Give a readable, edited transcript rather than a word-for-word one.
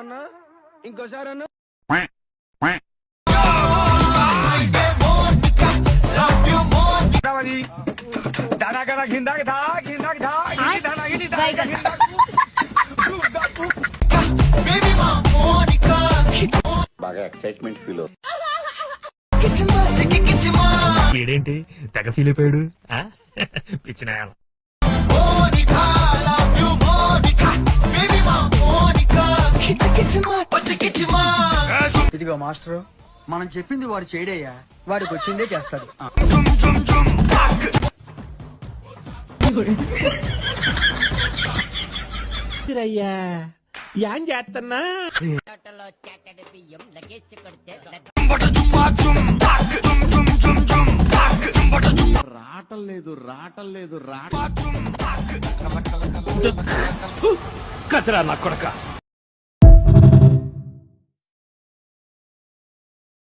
ఏమన్నా ఇంకోసారి అన్న బాగా ఎక్సైట్మెంట్ ఫీల్ అవుతుంది. వీడేంటి తెగ ఫీల్ అయిపోయాడు పిచ్చిన ఇదిగో మాస్టర్, మనం చెప్పింది వాడు చేయడయ్యా, వాడికి వచ్చిందే చేస్తాడు. అయ్యా ఏం చేస్తున్నా కచరా నా కొడక